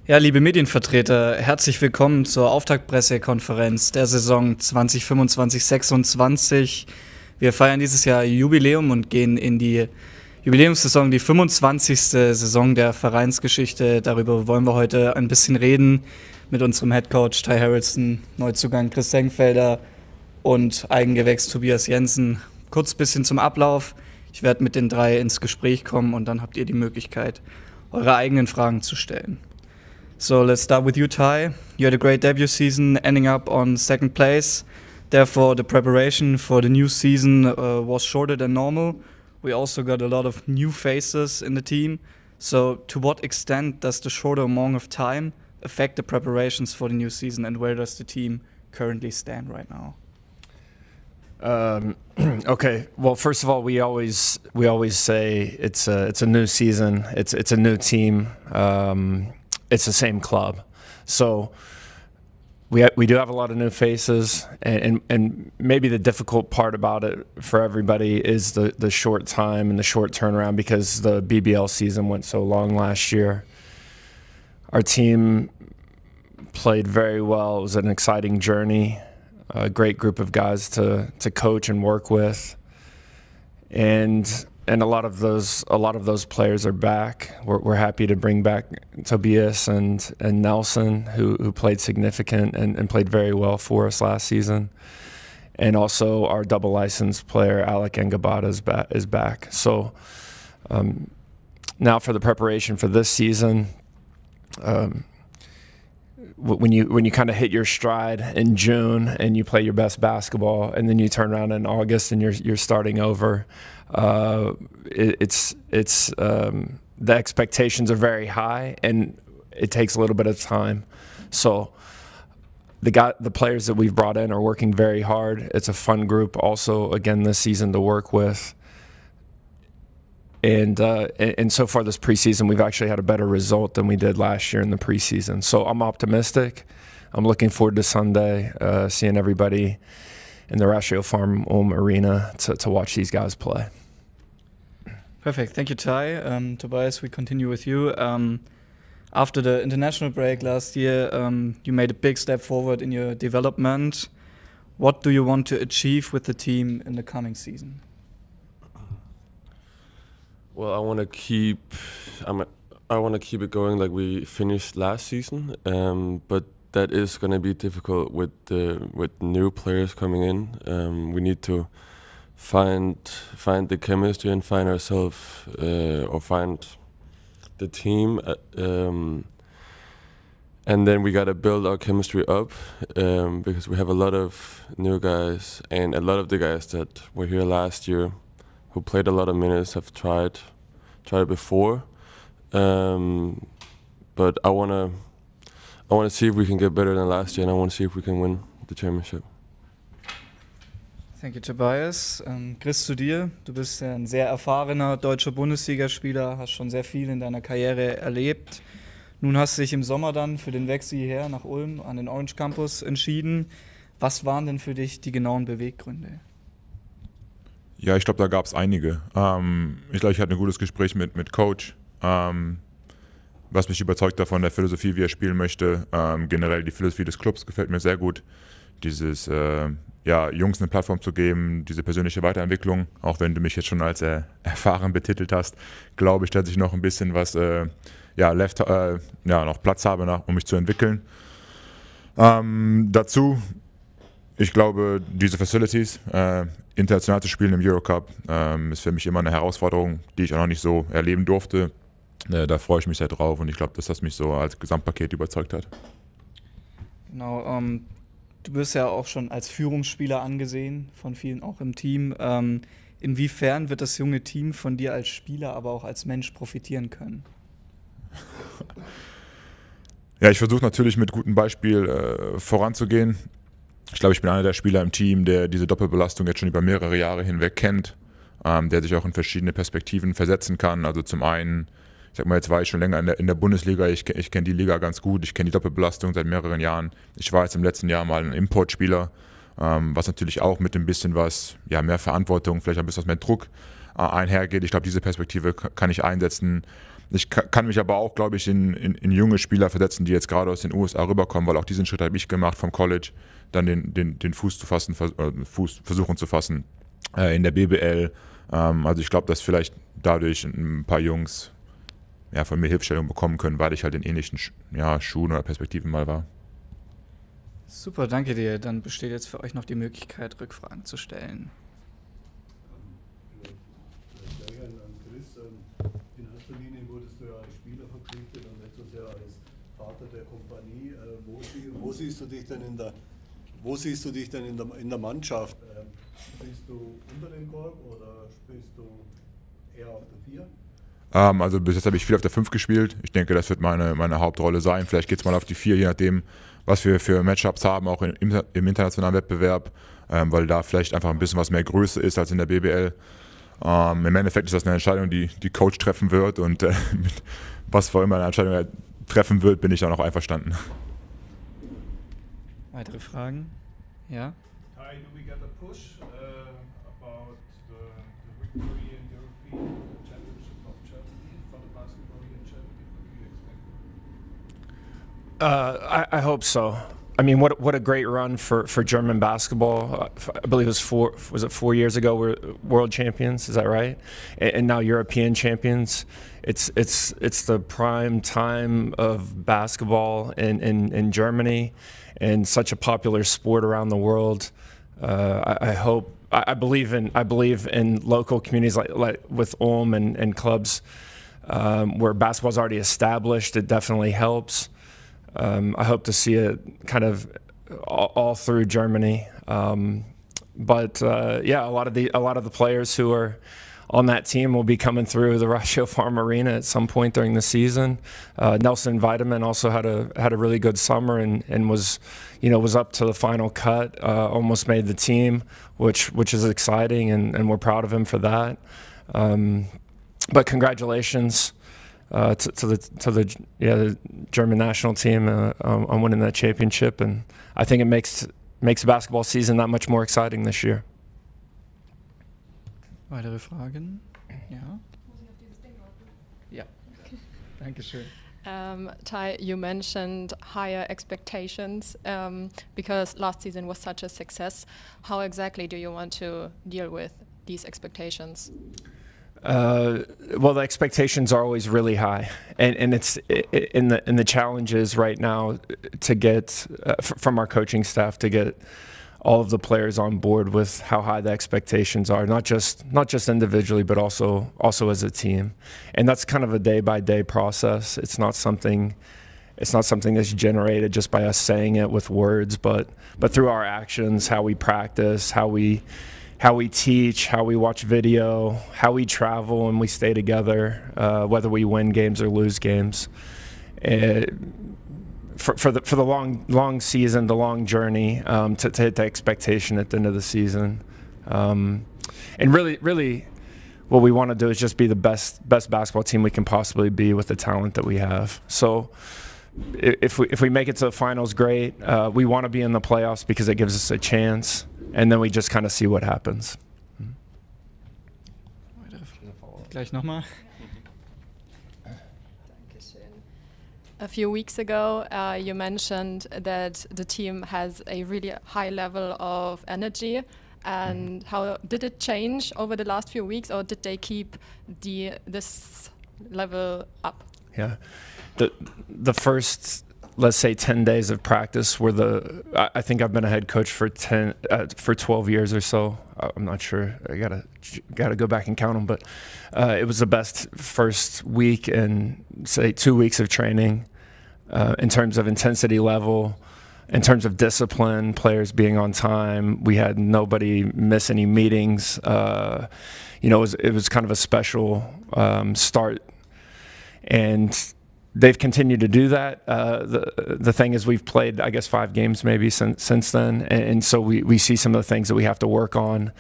Ja, liebe Medienvertreter, herzlich willkommen zur Auftaktpressekonferenz der Saison 2025/26. Wir feiern dieses Jahr Jubiläum und gehen in die Jubiläumssaison, die 25. Saison der Vereinsgeschichte. Darüber wollen wir heute ein bisschen reden mit unserem Headcoach Ty Harrelson, Neuzugang Chris Senkfelder und Eigengewächs Tobias Jensen. Kurz ein bisschen zum Ablauf. Ich werde mit den drei ins Gespräch kommen und dann habt ihr die Möglichkeit, eure eigenen Fragen zu stellen. So let's start with you, Ty. You had a great debut season, ending up on second place. Therefore, the preparation for the new season was shorter than normal. We also got a lot of new faces in the team. So to what extent does the shorter amount of time affect the preparations for the new season, and where does the team currently stand right now? Okay. Well, first of all, we always say it's a new season. It's a new team. It's the same club, so we do have a lot of new faces, and maybe the difficult part about it for everybody is the short time and the short turnaround, because the BBL season went so long last year. Our team played very well. It was an exciting journey, a great group of guys to coach and work with, and a lot of those players are back. We're happy to bring back Tobias and Nelson, who played significant and played very well for us last season, and also our double license player Alec Engabata is back. So now for the preparation for this season, when you kind of hit your stride in June and you play your best basketball, and then you turn around in August and you're starting over, the expectations are very high, and it takes a little bit of time. So the players that we've brought in are working very hard. It's a fun group also again this season to work with. And so far this preseason, we've actually had a better result than we did last year in the preseason. So I'm optimistic. I'm looking forward to Sunday, seeing everybody in the Ratio Farm Arena to watch these guys play. Perfect. Thank you, Ty. Tobias, we continue with you. After the international break last year, you made a big step forward in your development. What do you want to achieve with the team in the coming season? Well, I want to keep it going like we finished last season, but that is going to be difficult with new players coming in. We need to find the chemistry and find ourselves, or find the team, and then we got to build our chemistry up, because we have a lot of new guys, and a lot of the guys that were here last year who played a lot of minutes have tried it before, but I wanna see if we can get better than last year, and I want to see if we can win the championship. Thank you, Tobias. Chris, zu dir. Du bist ja ein sehr erfahrener deutscher Bundesligaspieler, hast schon sehr viel in deiner Karriere erlebt. Nun hast du dich im Sommer dann für den Wechsel hierher nach Ulm an den Orange Campus entschieden. Was waren denn für dich die genauen Beweggründe? Ja, ich glaube, da gab es einige. Ich glaube, ich hatte ein gutes Gespräch mit Coach, was mich überzeugt davon, der Philosophie, wie er spielen möchte. Generell die Philosophie des Clubs gefällt mir sehr gut. Dieses Jungs eine Plattform zu geben, diese persönliche Weiterentwicklung, auch wenn du mich jetzt schon als erfahren betitelt hast, glaube ich, dass ich noch ein bisschen was noch Platz habe, um mich zu entwickeln. Dazu, ich glaube, diese Facilities, international zu spielen im Eurocup, ist für mich immer eine Herausforderung, die ich auch noch nicht so erleben durfte. Da freue ich mich sehr drauf, und ich glaube, dass das mich so als Gesamtpaket überzeugt hat. Genau, du wirst ja auch schon als Führungsspieler angesehen, von vielen auch im Team. Inwiefern wird das junge Team von dir als Spieler, aber auch als Mensch profitieren können? Ja, ich versuche natürlich mit gutem Beispiel voranzugehen. Ich glaube, ich bin einer der Spieler im Team, der diese Doppelbelastung jetzt schon über mehrere Jahre hinweg kennt, der sich auch in verschiedene Perspektiven versetzen kann. Also zum einen, ich sag mal, jetzt war ich schon länger in der Bundesliga, ich kenne die Liga ganz gut, ich kenne die Doppelbelastung seit mehreren Jahren. Ich war jetzt im letzten Jahr mal ein Importspieler, was natürlich auch mit ein bisschen mehr Verantwortung, vielleicht ein bisschen was mehr Druck einhergeht. Ich glaube, diese Perspektive kann ich einsetzen. Ich kann mich aber auch, glaube ich, in junge Spieler versetzen, die jetzt gerade aus den USA rüberkommen, weil auch diesen Schritt habe ich gemacht vom College, dann den Fuß zu fassen, Fuß versuchen zu fassen in der BBL. Also ich glaube, dass vielleicht dadurch ein paar Jungs von mir Hilfestellung bekommen können, weil ich halt in ähnlichen Schuhen oder Perspektiven mal war. Super, danke dir. Dann besteht jetzt für euch noch die Möglichkeit, Rückfragen zu stellen. In erster Linie wurdest du ja als Spieler verpflichtet und nicht so sehr als Vater der Kompanie. Wo siehst du dich denn in der Mannschaft? Spielst du unter dem Korb oder spielst du eher auf der 4? Also bis jetzt habe ich viel auf der 5 gespielt. Ich denke, das wird meine Hauptrolle sein. Vielleicht geht es mal auf die 4, je nachdem, was wir für Matchups haben, auch im internationalen Wettbewerb, weil da vielleicht einfach ein bisschen was mehr Größe ist als in der BBL. Im Endeffekt ist das eine Entscheidung, die Coach treffen wird, und mit was vor immer eine Entscheidung er treffen wird, bin ich dann auch einverstanden. Weitere Fragen? Ja? Ty, do we get a push about the victory in European Championship of Germany for the basketball in Germany? What do you expect? I hope so. I mean, what a great run for German basketball. I believe it was 4 years ago we're world champions, is that right? And now European champions. It's the prime time of basketball in Germany, and such a popular sport around the world. I believe in local communities like with Ulm and clubs where basketball's already established. It definitely helps. I hope to see it kind of all through Germany, but a lot of the players who are on that team will be coming through the Ratio Farm Arena at some point during the season. Nelson Vitamin also had a really good summer and was up to the final cut, almost made the team, which is exciting, and we're proud of him for that. But congratulations. To the German national team on winning that championship, and I think it makes the basketball season that much more exciting this year. Weitere Fragen? Ja. Ja. Dankeschön. Ty, you mentioned higher expectations because last season was such a success. How exactly do you want to deal with these expectations? Well, the expectations are always really high, and it's in the challenges right now to get from our coaching staff to get all of the players on board with how high the expectations are, not just individually, but also as a team. And that's kind of a day-by-day process. It's not something that's generated just by us saying it with words, but through our actions, how we practice, how we teach, how we watch video, how we travel and we stay together, whether we win games or lose games. For the long season, the long journey, to hit the expectation at the end of the season, and really, what we want to do is just be the best basketball team we can possibly be with the talent that we have. So, if we make it to the finals, great. We want to be in the playoffs because it gives us a chance, and then we just kind of see what happens. Gleich nochmal. A few weeks ago, you mentioned that the team has a really high level of energy. And how did it change over the last few weeks, or did they keep this level up? Yeah, the first, let's say, 10 days of practice were I think I've been a head coach for 12 years or so. I'm not sure. I gotta go back and count them, but it was the best first week and say 2 weeks of training in terms of intensity level, in terms of discipline, players being on time. We had nobody miss any meetings. It was kind of a special start, and they've continued to do that. The thing is, we've played, I guess, 5 games maybe since then, and so we see some of the things that we have to work on.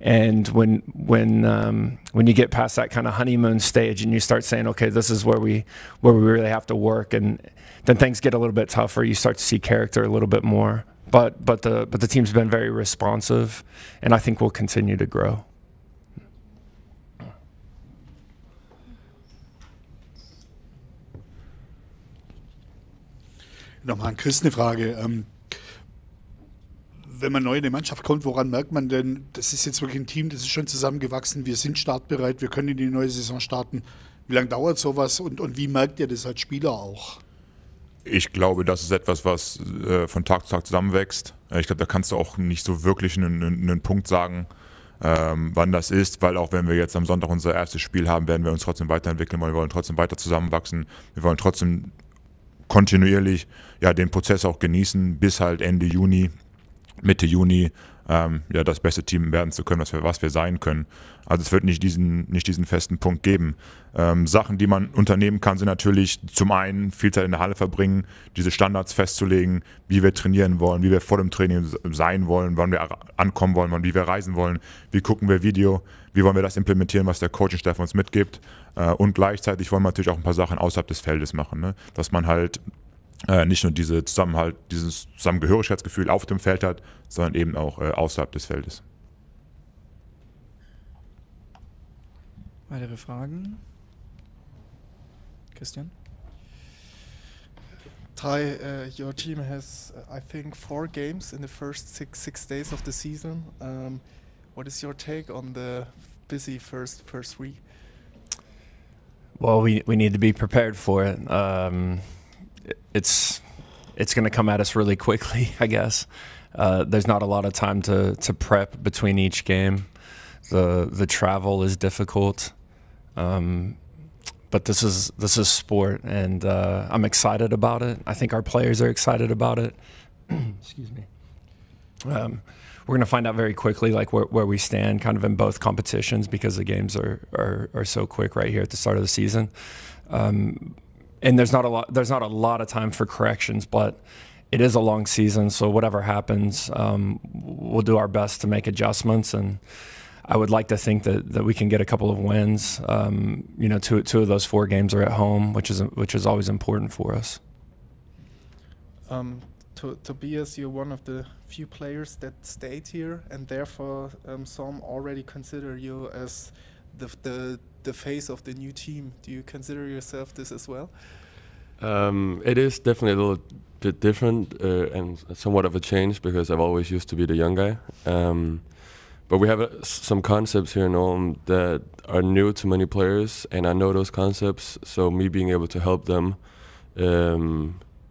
And when you get past that kind of honeymoon stage and you start saying, okay, this is where we really have to work, and then things get a little bit tougher. You start to see character a little bit more. But the team's been very responsive, and I think we'll continue to grow. Nochmal an Chris eine Frage. Wenn man neu in die Mannschaft kommt, woran merkt man denn, das ist jetzt wirklich ein Team, das ist schon zusammengewachsen, wir sind startbereit, wir können in die neue Saison starten. Wie lange dauert sowas und wie merkt ihr das als Spieler auch? Ich glaube, das ist etwas, was von Tag zu Tag zusammenwächst. Ich glaube, da kannst du auch nicht so wirklich einen Punkt sagen, wann das ist, weil auch wenn wir jetzt am Sonntag unser erstes Spiel haben, werden wir uns trotzdem weiterentwickeln, weil wir wollen trotzdem weiter zusammenwachsen. Wir wollen trotzdem kontinuierlich den Prozess auch genießen, bis halt Ende Juni, Mitte Juni das beste Team werden zu können, was wir sein können. Also es wird nicht diesen festen Punkt geben. Sachen, die man unternehmen kann, sind natürlich zum einen viel Zeit in der Halle verbringen, diese Standards festzulegen, wie wir trainieren wollen, wie wir vor dem Training sein wollen, wann wir ankommen wollen, wie wir reisen wollen, wie gucken wir Video, wie wollen wir das implementieren, was der Coaching-Staff uns mitgibt. Und gleichzeitig wollen wir natürlich auch ein paar Sachen außerhalb des Feldes machen, ne? Dass man halt nicht nur dieses Zusammengehörigkeitsgefühl auf dem Feld hat, sondern eben auch außerhalb des Feldes. Weitere Fragen? Christian? Ty, your team has, I think, 4 games in the first six days of the season. What is your take on the busy first week? Well, we need to be prepared for it. It's going to come at us really quickly, I guess. There's not a lot of time to prep between each game. The travel is difficult, but this is sport, and I'm excited about it. I think our players are excited about it. Excuse me. We're going to find out very quickly, like where we stand, kind of in both competitions, because the games are so quick right here at the start of the season. And there's not a lot of time for corrections, but it is a long season, so whatever happens, we'll do our best to make adjustments, and I would like to think that we can get a couple of wins. Two of those 4 games are at home, which is always important for us. Tobias, you're one of the few players that stayed here, and therefore some already consider you as the face of the new team. Do you consider yourself this as well? It is definitely a little bit different and somewhat of a change, because I've always used to be the young guy. But we have some concepts here in Ulm that are new to many players, and I know those concepts, so me being able to help them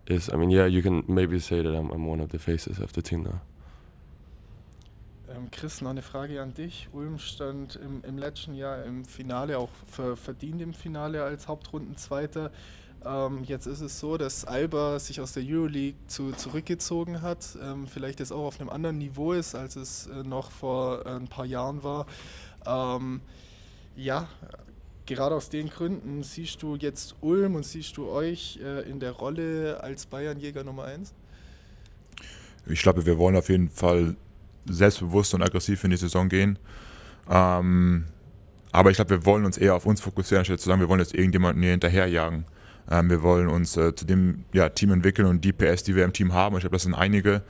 you can maybe say that I'm one of the faces of the team now. Chris, noch eine Frage an dich. Ulm stand im letzten Jahr im Finale, auch verdient im Finale als Hauptrundenzweiter. Jetzt ist es so, dass Alba sich aus der Euroleague zurückgezogen hat, vielleicht jetzt auch auf einem anderen Niveau ist, als es noch vor ein paar Jahren war. Gerade aus den Gründen siehst du jetzt Ulm und siehst du euch in der Rolle als Bayernjäger Nummer 1? Ich glaube, wir wollen auf jeden Fall selbstbewusst und aggressiv in die Saison gehen. Aber ich glaube, wir wollen uns eher auf uns fokussieren, anstatt zu sagen, wir wollen jetzt irgendjemanden hier hinterherjagen. Wir wollen uns zu dem Team entwickeln, und die PS, die wir im Team haben, und ich glaube, das sind einige,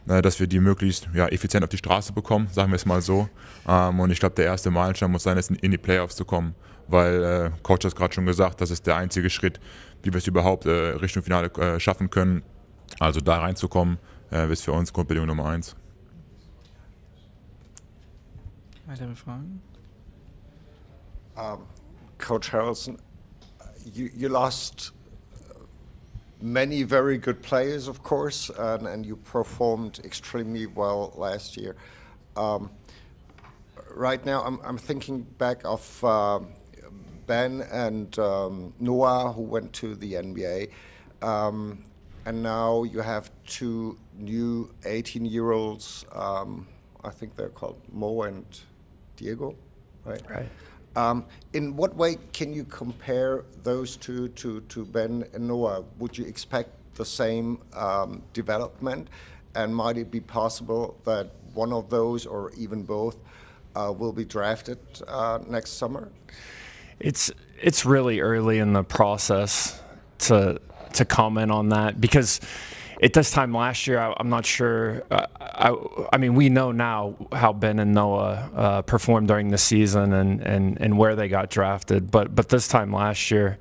dass wir die möglichst effizient auf die Straße bekommen, sagen wir es mal so. Und ich glaube, der erste Meilenstein muss sein, jetzt in die Playoffs zu kommen, weil Coach hat gerade schon gesagt, das ist der einzige Schritt, wie wir es überhaupt Richtung Finale schaffen können. Also da reinzukommen, ist für uns Grundbedingung Nummer 1. Weitere Fragen? Coach Harrelson, you lost many very good players, of course, and you performed extremely well last year. Right now, I'm thinking back of Ben and Noah, who went to the NBA, and now you have 2 new 18-year-olds. I think they're called Mo and Diego, right? Right. In what way can you compare those two to Ben and Noah? Would you expect the same development? And might it be possible that one of those, or even both, will be drafted next summer? It's really early in the process to comment on that, because at this time last year, I'm not sure. I mean, we know now how Ben and Noah performed during the season and where they got drafted. But this time last year,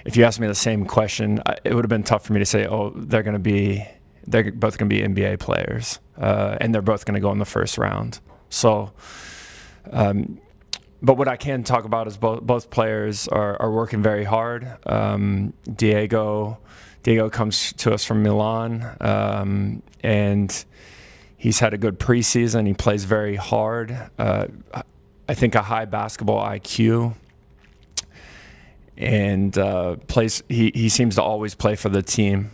if you asked me the same question, it would have been tough for me to say, oh, they're both going to be NBA players, and they're both going to go in the first round. So, but what I can talk about is both players are working very hard. Diego comes to us from Milan, and he's had a good preseason. He plays very hard. I think a high basketball IQ, and plays. He seems to always play for the team.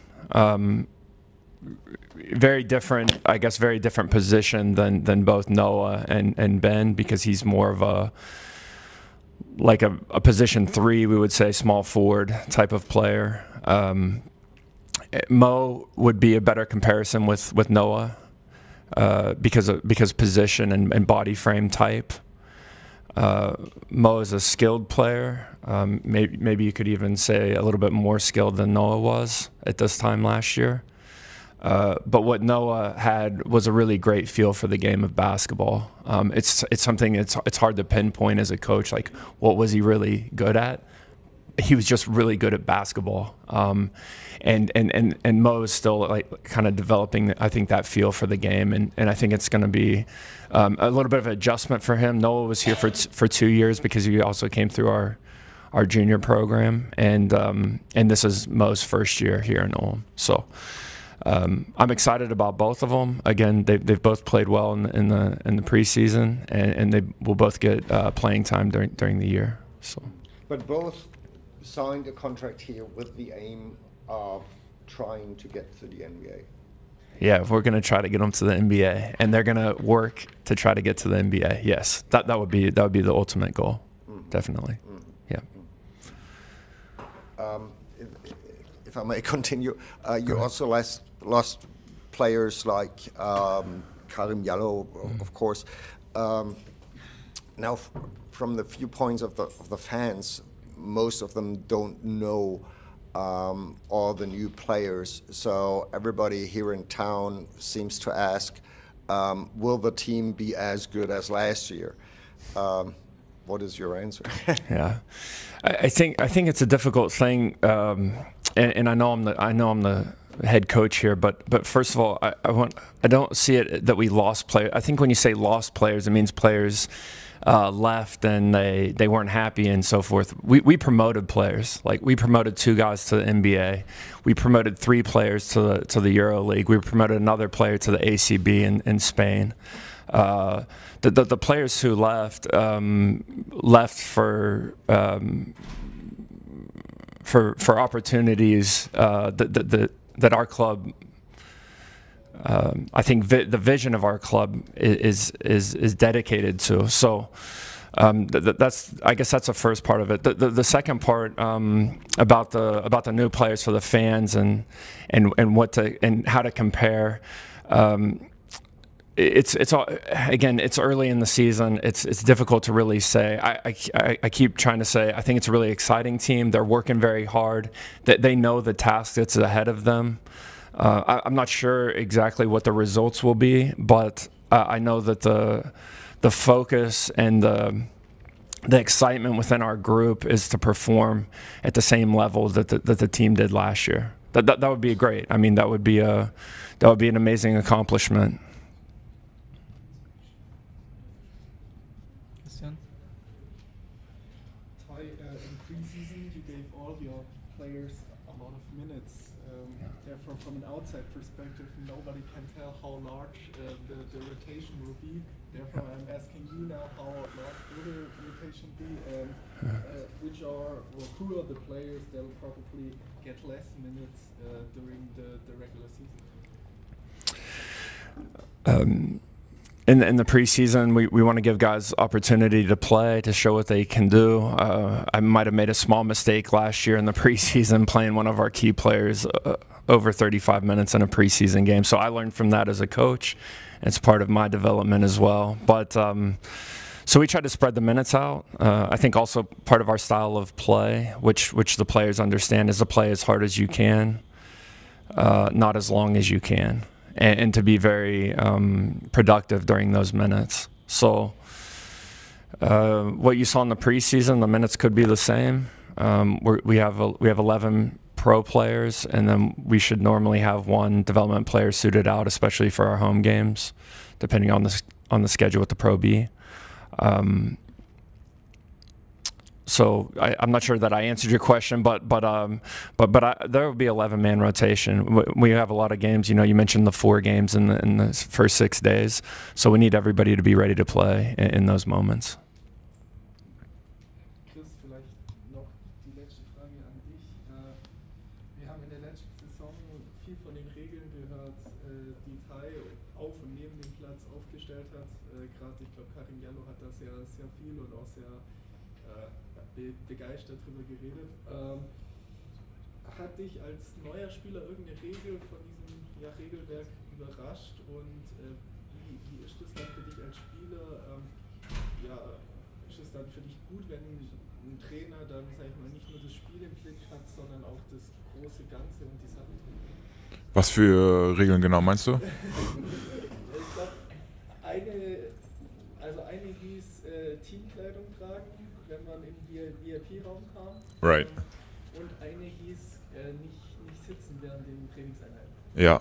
Very different, I guess, very different position than both Noah and Ben, because he's more of a position 3, we would say, small forward type of player. Mo would be a better comparison with Noah because position and body frame type. Mo is a skilled player. Maybe you could even say a little bit more skilled than Noah was at this time last year. But what Noah had was a really great feel for the game of basketball. It's something it's hard to pinpoint as a coach. Like, what was he really good at? He was just really good at basketball. And Mo is still like kind of developing, I think, that feel for the game. And I think it's going to be a little bit of an adjustment for him. Noah was here for 2 years because he also came through our junior program, and this is Mo's first year here in Ulm. So. I'm excited about both of them. Again, they've both played well in the preseason, and they will both get playing time during the year. So, but both signed a contract here with the aim of trying to get to the NBA. Yeah, we're going to try to get them to the NBA, and they're going to work to try to get to the NBA. Yes, that would be the ultimate goal. Definitely. Yeah. If I may continue, you also lost players like Karim Jallow, of course. Now, from the viewpoints of the fans, most of them don't know all the new players. So everybody here in town seems to ask, will the team be as good as last year? What is your answer? Yeah, I think it's a difficult thing, and I know I'm the head coach here, but first of all, I don't see it that we lost players. I think when you say lost players, it means players left and they weren't happy and so forth. We promoted players. Like, we promoted 2 guys to the NBA. We promoted 3 players to the Euro League. We promoted another player to the ACB in Spain. The players who left for opportunities that our club, I think the vision of our club is dedicated to. So I guess that's the first part of it. The second part about the new players for the fans and how to compare. It's early in the season. It's difficult to really say. I keep trying to say I think it's a really exciting team. They're working very hard. That they know the task that's ahead of them. I'm not sure exactly what the results will be, but I know that the focus and the excitement within our group is to perform at the same level that the team did last year. That would be great. I mean, that would be an amazing accomplishment. From an outside perspective, nobody can tell how large the rotation will be. Therefore, I'm asking you now, how large will the rotation be, and who are the players that will probably get less minutes during the regular season? In the preseason, we want to give guys opportunity to play, to show what they can do. I might have made a small mistake last year in the preseason playing one of our key players over 35 minutes in a preseason game. So I learned from that as a coach. It's part of my development as well. But so we try to spread the minutes out. I think also part of our style of play, which the players understand, is to play as hard as you can, not as long as you can. And to be very productive during those minutes. So what you saw in the preseason, the minutes could be the same. We have 11 pro players, and then we should normally have one development player suited out, especially for our home games, depending on the schedule with the Pro B. So I'm not sure that I answered your question, but there will be 11-man rotation. We have a lot of games. You mentioned the 4 games in the first 6 days, so we need everybody to be ready to play in those moments. Chris, vielleicht noch die letzte Frage an dich. Wir haben in der letzten Saison viel von den Regeln gehört, die Teil auf und neben dem Platz aufgestellt hat. Gerade, ich glaube, Karin Jallo hat da sehr viel und auch sehr begeistert drüber geredet. Hat dich als neuer Spieler irgendeine Regel von diesem Regelwerk überrascht und wie ist es dann für dich als Spieler? Ist es dann für dich gut, wenn ein Trainer dann, sag ich mal, nicht nur das Spiel im Blick hat, sondern auch das große Ganze und die Sache? Was für Regeln genau meinst du? Ich glaube, eine hieß Teamkleidung tragen, wenn man in den VIP-Raum kam. Right. Und eine hieß nicht sitzen während den Trainingseinheiten. Ja,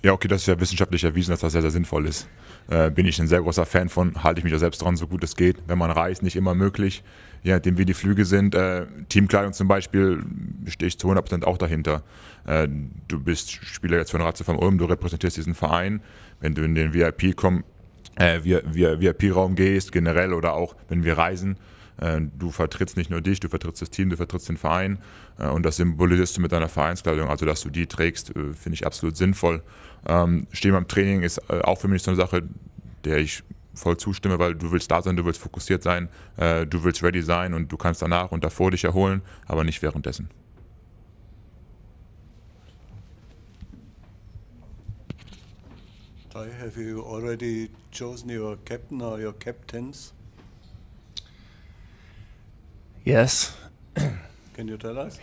ja, okay, das ist ja wissenschaftlich erwiesen, dass das sehr, sehr sinnvoll ist. Bin ich ein sehr großer Fan von, halte ich mich da selbst dran, so gut es geht. Wenn man reist, nicht immer möglich, je nachdem wie die Flüge sind. Teamkleidung zum Beispiel, stehe ich zu 100% auch dahinter. Du bist Spieler jetzt von Ratio von Ulm, du repräsentierst diesen Verein. Wenn du in den VIP-Raum gehst, generell oder auch wenn wir reisen, du vertrittst nicht nur dich, du vertrittst das Team, du vertrittst den Verein und das symbolisierst du mit deiner Vereinskleidung. Also, dass du die trägst, finde ich absolut sinnvoll. Stehen beim Training ist auch für mich so eine Sache, der ich voll zustimme, weil du willst da sein, du willst fokussiert sein, du willst ready sein und du kannst danach und davor dich erholen, aber nicht währenddessen. Ty, have you already chosen your captain or your captains? Yes. Can you tell us?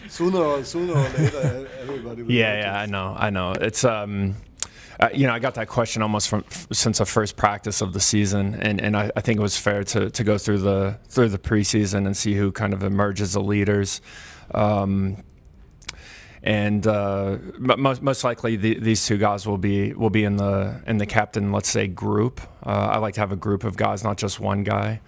Sooner or later, everybody will. Yeah, I know. It's I got that question almost since the first practice of the season, and I think it was fair to go through the preseason and see who kind of emerges the leaders. Most likely these 2 guys will be in the captain, let's say, group. I like to have a group of guys, not just one guy.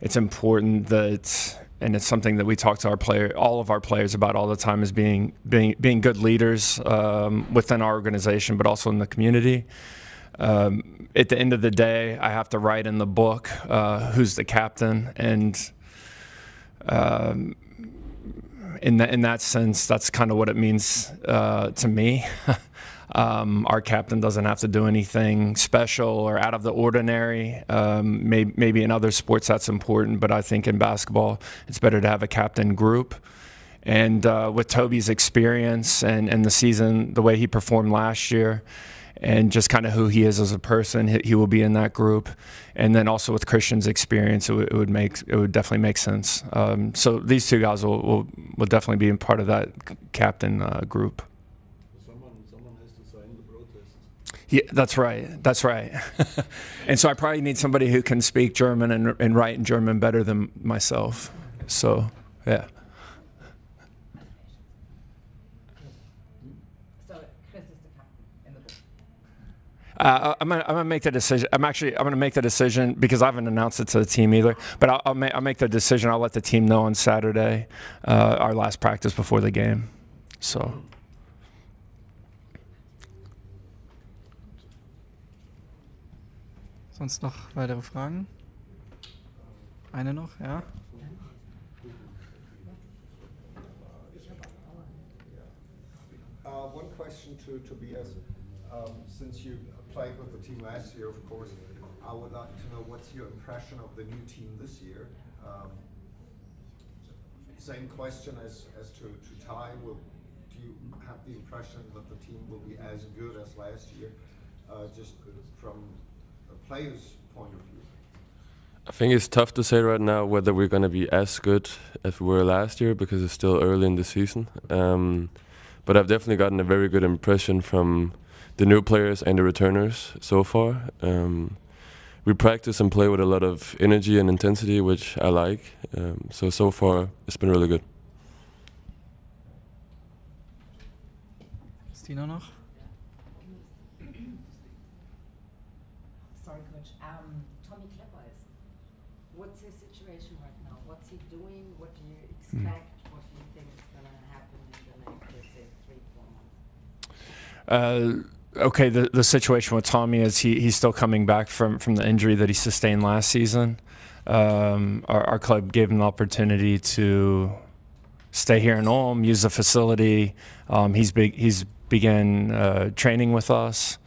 It's important that, and it's something that we talk to all of our players about all the time, is being good leaders within our organization, but also in the community. At the end of the day, I have to write in the book who's the captain, and in that sense, that's kind of what it means to me. Our captain doesn't have to do anything special or out of the ordinary. Maybe in other sports that's important, but I think in basketball it's better to have a captain group. And with Toby's experience and the season, the way he performed last year, and just kind of who he is as a person, he will be in that group. And then also with Christian's experience, it would definitely make sense. So these 2 guys will definitely be a part of that captain group. Yeah, that's right. And so I probably need somebody who can speak German and write in German better than myself. So, yeah. So Chris is the captain in the book. I'm gonna make the decision. I'm gonna make the decision because I haven't announced it to the team either. But I'll make the decision. I'll let the team know on Saturday, our last practice before the game. So. Sonst noch weitere Fragen? Eine noch, ja? One question to Tobias. Since you played with the team last year, of course, I would like to know what's your impression of the new team this year. Same question as to Ty. Do you have the impression that the team will be as good as last year, just from a player's point of view? I think it's tough to say right now whether we're going to be as good as we were last year because it's still early in the season. But I've definitely gotten a very good impression from new players and the returners so far. We practice and play with a lot of energy and intensity, which I like. So far, it's been really good. Christina noch? Sorry, Coach. Tommy Klepper is. What's his situation right now? What's he doing? What do you expect? What do you think is going to happen in the next, let's say, 3-4 months? Okay, the situation with Tommy is he's still coming back from the injury that he sustained last season. Our club gave him the opportunity to stay here in Ulm, use the facility. He's began training with us.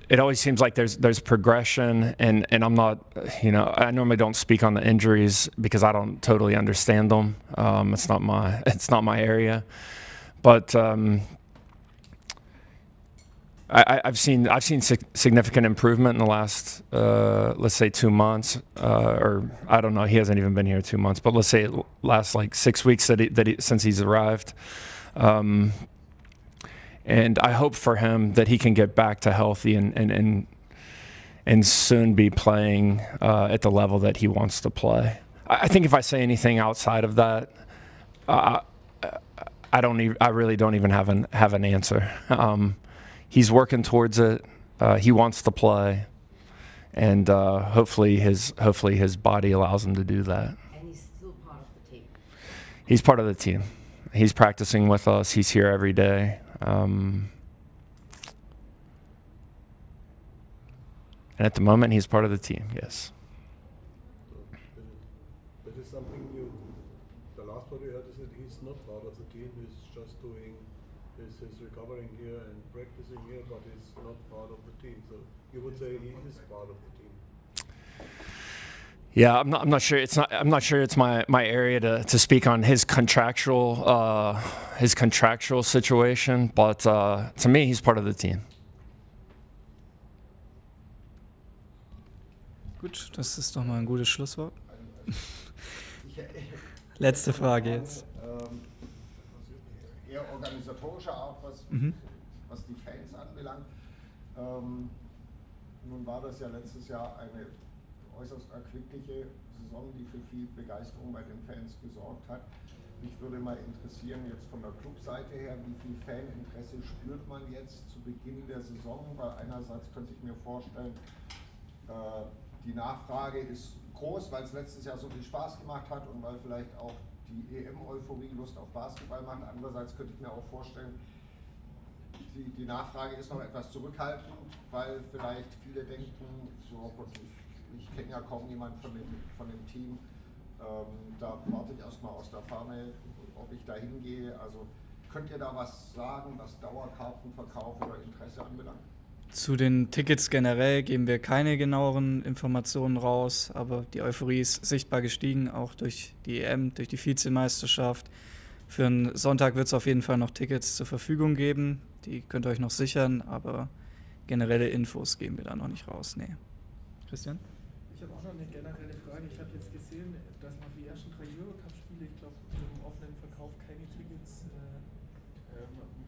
It always seems like there's progression, and I'm not, I normally don't speak on the injuries because I don't totally understand them. It's not my area, but I've seen significant improvement in the last let's say 2 months, or I don't know, he hasn't even been here 2 months, but let's say it last like 6 weeks since he's arrived. And I hope for him that he can get back to healthy and soon be playing at the level that he wants to play. I think if I say anything outside of that, I really don't even have an answer. He's working towards it. He wants to play, and hopefully his body allows him to do that. And he's still part of the team. He's part of the team. He's practicing with us. He's here every day. And at the moment, he's part of the team, yes. That is something new. The last what we heard is that he's not part of the team. He's just doing his recovering here and practicing here, but he's not part of the team. So you would say he is part of the team. Yeah, I'm not sure. I'm not sure it's my area to speak on his contractual situation, but to me, he's part of the team. Gut, das ist doch mal ein gutes Schlusswort. Letzte Frage jetzt. Eher organisatorischer auch, was die Fans anbelangt. Nun war das ja letztes Jahr eine äußerst erquickliche Saison, die für viel Begeisterung bei den Fans gesorgt hat. Mich würde mal interessieren, jetzt von der Clubseite her, wie viel Faninteresse spürt man jetzt zu Beginn der Saison? Weil einerseits könnte ich mir vorstellen, die Nachfrage ist groß, weil es letztes Jahr so viel Spaß gemacht hat und weil vielleicht auch die EM-Euphorie Lust auf Basketball macht. Andererseits könnte ich mir auch vorstellen, die Nachfrage ist noch etwas zurückhaltend, weil vielleicht viele denken, so, ich kenne ja kaum jemanden von dem Team, da warte ich erstmal aus der Ferne, ob ich da hingehe. Also könnt ihr da was sagen, was Dauerkartenverkauf oder Interesse anbelangt? Zu den Tickets generell geben wir keine genaueren Informationen raus, aber die Euphorie ist sichtbar gestiegen, auch durch die EM, durch die Vizemeisterschaft. Für einen Sonntag wird es auf jeden Fall noch Tickets zur Verfügung geben, die könnt ihr euch noch sichern, aber generelle Infos geben wir da noch nicht raus. Nee. Christian? Ich habe auch noch eine generelle Frage. Ich habe jetzt gesehen, dass man für die ersten 3 Eurocup-Spiele, ich glaube, im offenen Verkauf keine Tickets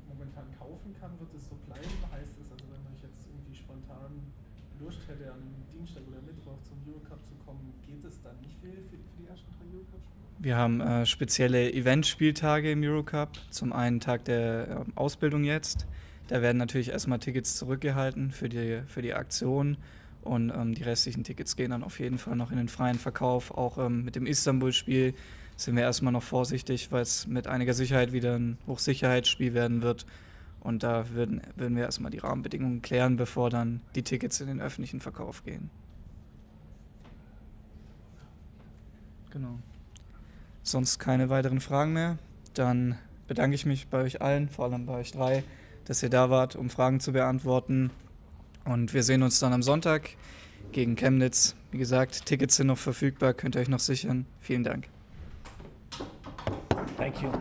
momentan kaufen kann. Wird es so bleiben? Heißt es, also wenn man jetzt irgendwie spontan Lust hätte, an einem Dienstag oder Mittwoch zum Eurocup zu kommen, geht es dann nicht für die ersten 3 Eurocup-Spiele? Wir haben spezielle Eventspieltage im Eurocup. Zum einen Tag der Ausbildung jetzt. Da werden natürlich erstmal Tickets zurückgehalten für die Aktion. Und die restlichen Tickets gehen dann auf jeden Fall noch in den freien Verkauf. Auch mit dem Istanbul-Spiel sind wir erstmal noch vorsichtig, weil es mit einiger Sicherheit wieder ein Hochsicherheitsspiel werden wird. Und da würden wir erstmal die Rahmenbedingungen klären, bevor dann die Tickets in den öffentlichen Verkauf gehen. Genau. Sonst keine weiteren Fragen mehr. Dann bedanke ich mich bei euch allen, vor allem bei euch 3, dass ihr da wart, um Fragen zu beantworten. Und wir sehen uns dann am Sonntag gegen Chemnitz. Wie gesagt, Tickets sind noch verfügbar, könnt ihr euch noch sichern. Vielen Dank. Thank you.